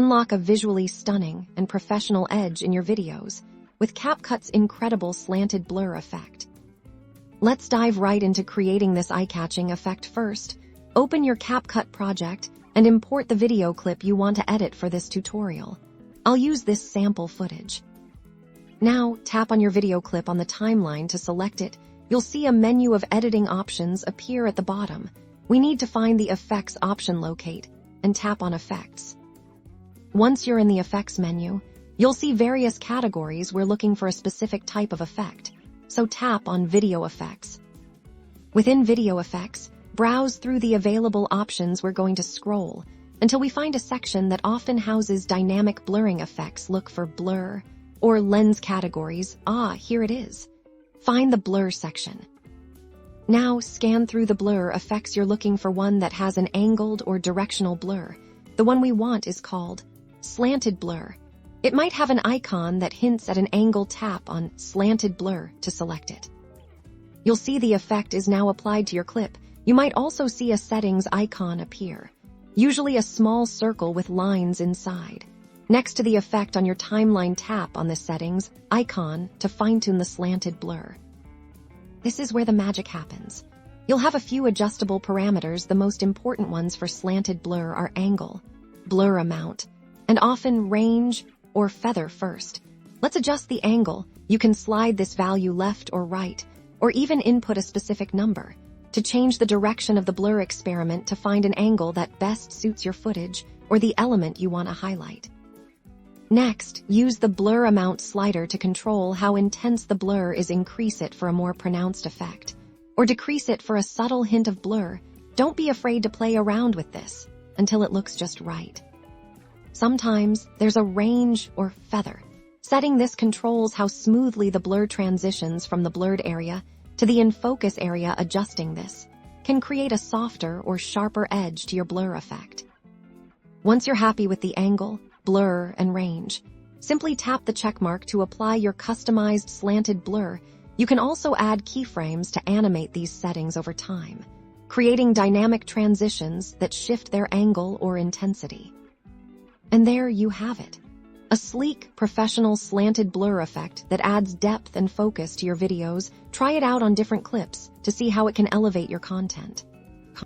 Unlock a visually stunning and professional edge in your videos with CapCut's incredible slanted blur effect. Let's dive right into creating this eye-catching effect first. Open your CapCut project and import the video clip you want to edit for this tutorial. I'll use this sample footage. Now, tap on your video clip on the timeline to select it. You'll see a menu of editing options appear at the bottom. We need to find the Effects option, locate, and tap on Effects. Once you're in the Effects menu, you'll see various categories we're looking for a specific type of effect, so tap on Video Effects. Within Video Effects, browse through the available options. We're going to scroll until we find a section that often houses dynamic blurring effects. Look for Blur or Lens categories. Here it is. Find the Blur section. Now scan through the blur effects. You're looking for one that has an angled or directional blur. The one we want is called Slanted Blur. It might have an icon that hints at an angle. Tap on Slanted Blur to select it. You'll see the effect is now applied to your clip. You might also see a settings icon appear, usually a small circle with lines inside. Next to the effect on your timeline, tap on the settings icon to fine-tune the slanted blur. This is where the magic happens. You'll have a few adjustable parameters. The most important ones for slanted blur are angle, blur amount, and often range or feather first. Let's adjust the angle. You can slide this value left or right, or even input a specific number. To change the direction of the blur, experiment to find an angle that best suits your footage or the element you want to highlight. Next, use the blur amount slider to control how intense the blur is. Increase it for a more pronounced effect, or decrease it for a subtle hint of blur. Don't be afraid to play around with this until it looks just right. Sometimes there's a range or feather. Setting this controls how smoothly the blur transitions from the blurred area to the in-focus area. Adjusting this can create a softer or sharper edge to your blur effect. Once you're happy with the angle, blur, and range, simply tap the checkmark to apply your customized slanted blur. You can also add keyframes to animate these settings over time, creating dynamic transitions that shift their angle or intensity. And there you have it. A sleek, professional slanted blur effect that adds depth and focus to your videos. Try it out on different clips to see how it can elevate your content.